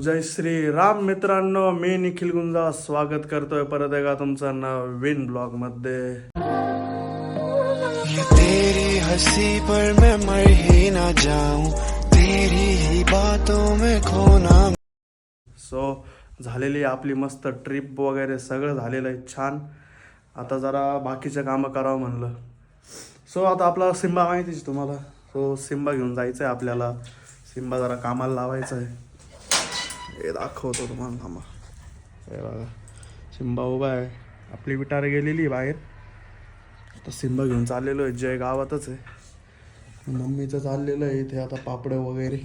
जय श्री राम मित्रांनो, मी निखिल गुंजा स्वागत करतोय परत एकदा तुमचं नवीन ब्लॉग मध्ये। ये तेरी हंसी पर मैं मर ही ना जाऊं, तेरी ही बातों में खोना। सो झालेली आपली मस्त ट्रिप वगैरे सगळं झालेलं आहे छान। आता जरा बाकीचे कामं करावं म्हणलं। सो आता आपला सिम्बा माहितीच तुम्हाला, सो सिम्बा घेऊन जायचं आहे आपल्याला। सिम्बा जरा कामाला लावायचं आहे, हे दाखवतो तुम्हाला थांबा। हे बघा सिम्बा उभा आहे, आपली विटार गेलेली बाहेर। आता सिम्बा घेऊन चाललेलो आहे, जय गावातच आहे। मम्मीचं चाललेलं आहे इथे आता पापड वगैरे।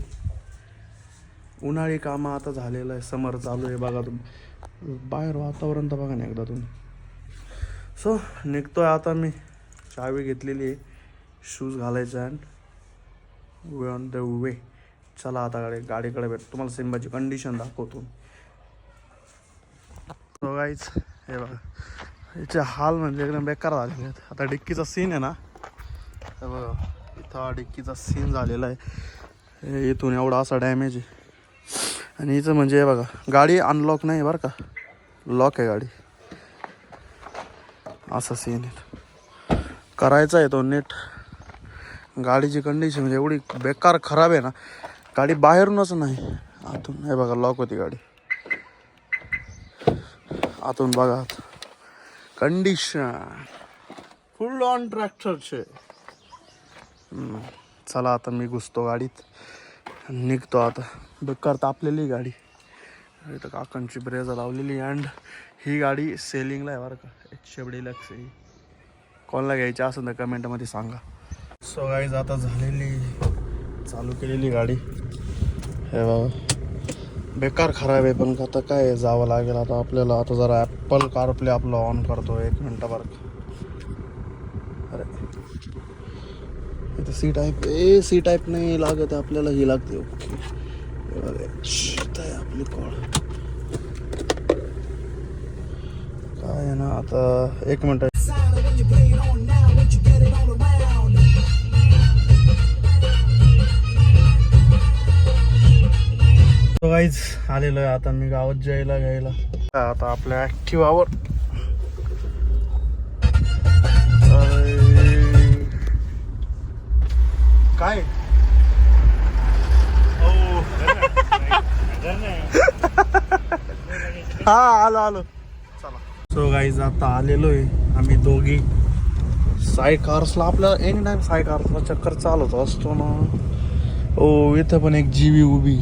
उन्हाळी कामं आता झालेलं आहे, समर चालू आहे बघा तुम्ही बाहेर वातावरण तर बघा ना एकदा तुम्ही। सो निघतोय आता मी, चावी घेतलेली आहे, शूज घालायचे and way on the way. चला आता गाडीकडे भेट, तुम्हाला सिम्बाची कंडिशन दाखवतो। सो गाईज हे बघा, याचे हाल म्हणजे एकदम बेकार झालेले आहेत। आता डिक्कीचा सीन आहे ना, हे बघा इथं डिक्कीचा सीन झालेला आहे। इथून एवढा असा डॅमेज आहे। आणि इथं म्हणजे हे बघा गाडी अनलॉक नाही बरं का, लॉक आहे गाडी, असा सीन आहे। करायचा आहे तो नीट। गाडीची कंडिशन म्हणजे एवढी बेकार खराब आहे ना, गाडी बाहेरूनच नाही आतून। हे बघा लॉक होती गाडी आतून, बघा कंडिशन फुल ऑन ट्रॅक्टरचे। चला आता मी घुसतो गाडीत, निघतो आता। बेकार तापलेली गाडी, इथं काकांची ब्रेझा लावलेली। अँड ही गाडी सेलिंगला आहे बरं का, 100 डिलक्स आहे। कोणाला घ्यायची असेल तर कमेंटमध्ये सांगा। सो गाईज आता झालेली चालू केलेली गाडी, हे बघा बेकार खराब आहे, पण आता काय जावं लागेल आता आपल्याला। आता जरा ॲपल कारप्ले आपलं ऑन करतो, 1 मिनटं बरं का। अरे इथं सी टाईप नाही लागत आपल्याला, ही लागते। ओके आहे आपली कॉल काय आहे ना, आता 1 मिनटं। तो गाईज आलेलो आहे आता मी गावात जायला घ्यायला आता आपल्या ॲक्टिवावर। काय हा आलो चला। सो गाईज आता आलेलो आहे आम्ही दोघी साई कार्सला। आपल्याला एनी टाइम साई कार्सला चक्कर चालवत असतो ना। ओ इथं पण एक जीवी उभी।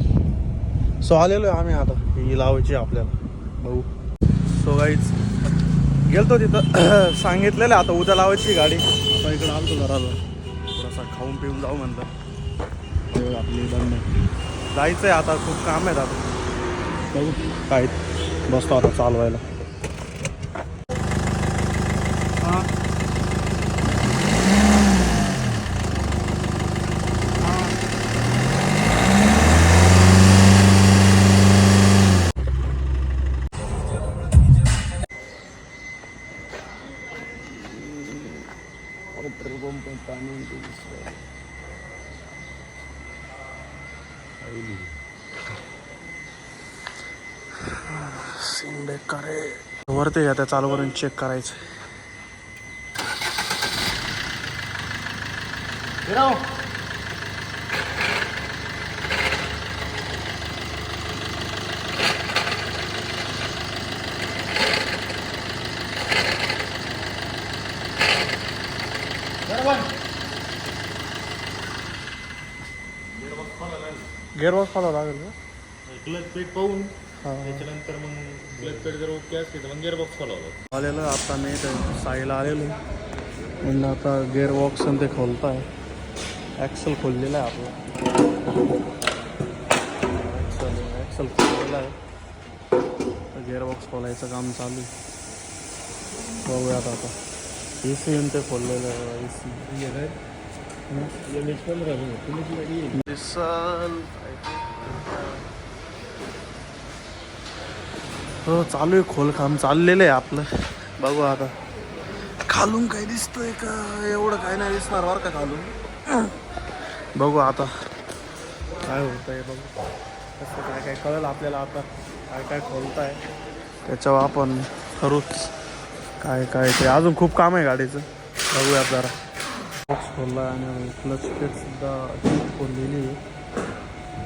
सो आलेलो आहे आम्ही आता, ही लावायची आपल्याला भाऊ। सो गाईज गेलतो तिथं सांगितलेलं आता उद्या लावायची गाडी। आता इकडं आलतो घराला, थोडासा खाऊन पिऊन जाऊ म्हणलं। आपली बंद जायचं आहे आता, खूप काम आहेत आता बघू काय। बसतो आता चालवायला। पेट्रोल पंप पाणी सीन बेकार आहे। वरती घ्या त्या चालू करून चेक करायचं। गेअरबॉक्स खोलावं लागेल का? क्लच पेट पाहून त्याच्यानंतर मग क्लच पेट जर ओके असते तर मग गिअरबॉक्स खोलावं आलेलं आता मी ते साईला आलेलो म्हणलं आता गेअरबॉक्स आणि ते खोलताय। ॲक्सल खोललेला आहे आपला, ॲक्सल खोललेला आहे, गिअरबॉक्स खोलायचं काम चालू आहे। बघूयात आता। ए सी ते खोललेलं आहे, ए सी हो चालू आहे, खोल काम चाललेलं आहे आपलं। बघू आता खालून काय दिसतंय का, एवढं काय नाही दिसणार बरं का खालून। बघू आता काय होतंय बघू। कसं काय काय कळलं आपल्याला आता काय काय खोलत आहे त्याच्यावर आपण करूच काय काय ते अजून खूप काम आहे गाडीचं बघूया जरा बॉक्स खोलला आणि क्लच प्लेट सुद्धा खोललेली आहे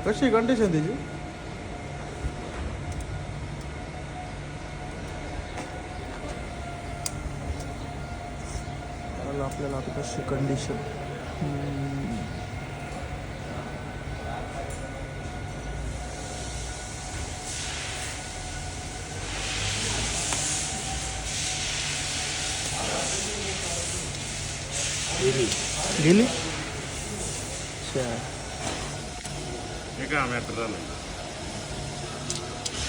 कशी कंडिशन त्याची आपल्याला आता कशी कंडिशन गेली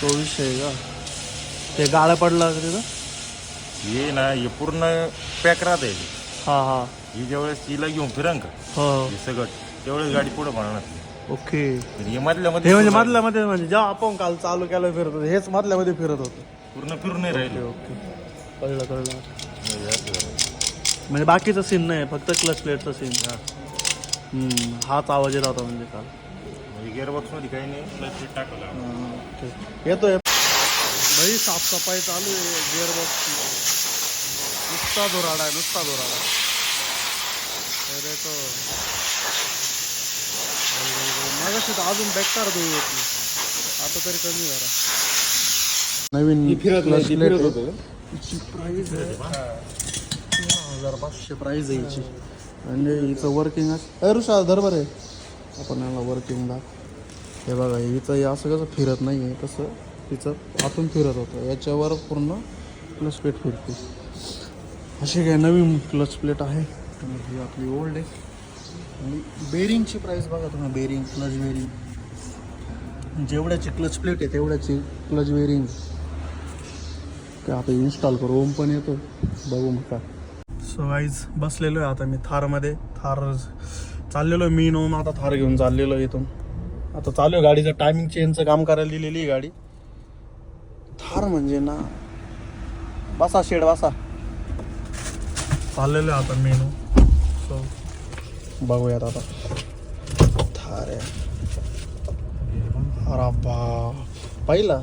तो विषय आहे का ते गाळा पडला तिथं ये ना हे पूर्ण पॅक राहते हा हा ही ज्यावेळेस तिला घेऊन फिरंग का हो हे सगळं त्यावेळेस गाडी पुढे बनणार ओके हे मधल्या हे मध्ये म्हणजे मधल्या मध्ये म्हणजे जेव्हा आपण काल चालू केलं फिरत होतो हेच मधल्या मध्ये फिरत होतं पूर्ण फिरून नाही राहिले ओके कळलं कळलं म्हणजे बाकीचा सीन नाही फक्त क्लच प्लेटचा सीन हाच आवाज येत होता म्हणजे काल म्हणजे गिअरबॉक्स मध्ये काही नाही प्लस टाकलं ओके येतोय भाई साफसफाई चालू आहे गिअरबॉक्सची नुसता दोराडा आहे नुसता दोराडा अरे तो मागाशी तर अजून बेकार धुळी होती आता तरी कमी जरा नवीन क्लच प्लेट हिची प्राईज आहे 1500 प्राईज आहे हिची म्हणजे हिचं वर्किंग असं ऋषा बरोबर आहे आपण याला वर्किंग हे बघा हिचं हे असं कसं फिरत नाही आहे तसं तिचं आतून फिरत होतं याच्यावर पूर्ण क्लच प्लेट फिरते अशी काय नवीन क्लच प्लेट आहे आणि ही आपली ओल्ड आहे आणि बेरिंगची प्राईस बघा तुम्ही बेरिंग क्लच बेरिंग जेवढ्याची क्लच प्लेट आहे तेवढ्याची क्लच बेरिंग काय आता इन्स्टॉल करू ओम पण येतो बघू मग काय सो गाईज बसलेलो आहे आता मी थारमध्ये थार चाललेलो आहे मी ओम आता थार घेऊन चाललेलो आहे इथून आता चालू आहे गाडीचं टायमिंग चेंजचं काम करायला दिलेली आहे गाडी थार म्हणजे ना बसा शेड बसा चाललेलो आहे आता मेनू सो बघूयात आता थार आहे अरे बा पहिला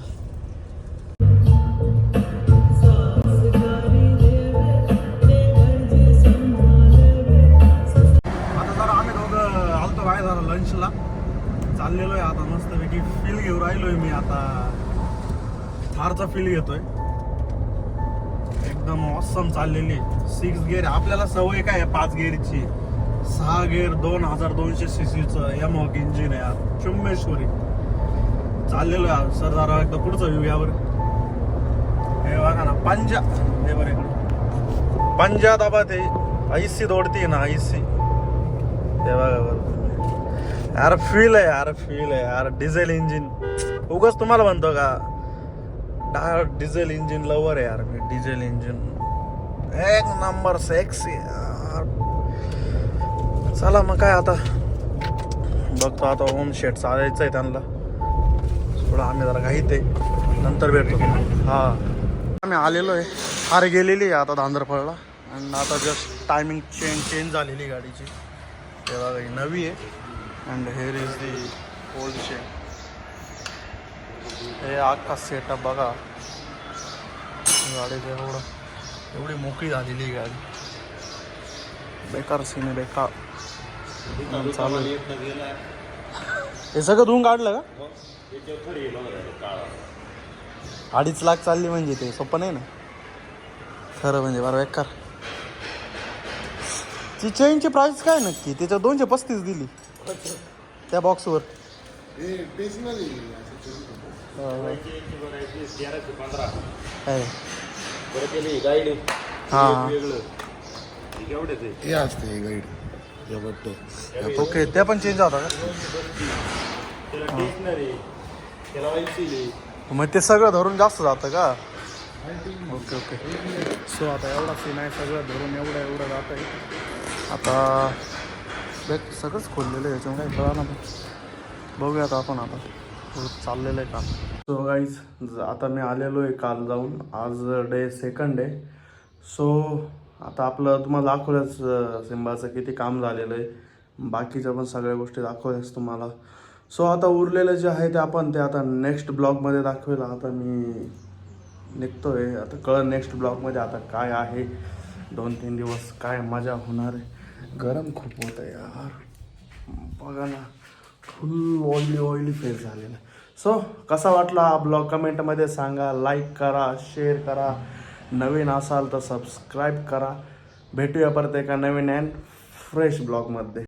आता जरा आम्ही दोघं आलतो काय जरा लंचला चाललेलो आहे आता मस्तपैकी फील घेऊन राहिलोय मी आता थारचा फील घेतोय एकदम ऑसम चाललेली 6 गिअर आपल्याला सवय काय आहे 5 गिअरची 6 गिअर 2200 सीसीचं यमहॉक इंजिन आहे यार चुम्मेश्वरी चाललेलो आहे सर जरा एकदा पुढचा व्ह्यू यावर हे बघा ना पंजा हे बरं इकडे पंजा दाबा ते ऐसी दौडती ना ऐसी हे बघा बरं यार फील आहे यार डिझेल इंजिन उगाच तुम्हाला म्हणतो का डिझेल इंजिन लवर आहे यार मी डिझेल इंजिन एक नंबर सेक्सी यार चला मग काय आता बघतो आता ओम शेट चालायचं आहे त्यांना थोडं आम्ही जरा घाईत आहे नंतर भेटतो हा आम्ही आलेलो आहे हार गेलेली आहे आता धांदरफळला आणि आता जस्ट टायमिंग चेंज झालेली गाडीची हे बघा ही नवी आहे and hair is the old शेन हे आखा सेटअप बघा गाडीचं एवढी मोकळी झालेली गाडी बेकार सीन आहे बेकार चालू हे सगळं धुवून काढलं का 2.5 लाख चालली म्हणजे ते सोपं नाही ना खरं म्हणजे बरं बेकार ती चेनची प्राइस काय नक्की त्याच्या 235 दिली त्या बॉक्सवर ओके त्या पण चेंज होता का मग ते सगळं धरून जास्त जातं का ओके ओके सो आता एवढा सीन आहे सगळं धरून एवढं जात आहे आता सगळंच खोललेलं आहे याच्यामुळे काय कळा ना बघूया आता आपण आता चाललेलं आहे काम सो गाईज आता मी आलेलो आहे काल जाऊन आज डे 2nd आहे सो आता आपलं तुम्हाला दाखवलंच सिम्बाचं किती काम झालेलं आहे बाकीच्या पण सगळ्या गोष्टी दाखवल्याच तुम्हाला सो आता उरलेलं जे आहे ते आता नेक्स्ट ब्लॉगमध्ये दाखवेल. आता मी निघतोय, आता कळलं नेक्स्ट ब्लॉगमध्ये आता काय आहे. 2-3 दिवस काय मजा होणार आहे. गरम खूप होतं आहे यार, बघा ना, फुल ऑइली फेस झालेला आहे. सो कसा वाटला हा ब्लॉग कमेंटमध्ये सांगा, लाईक करा, शेअर करा, नवीन असाल तर सबस्क्राईब करा. भेटूया परत एका नवीन अँड फ्रेश ब्लॉगमध्ये.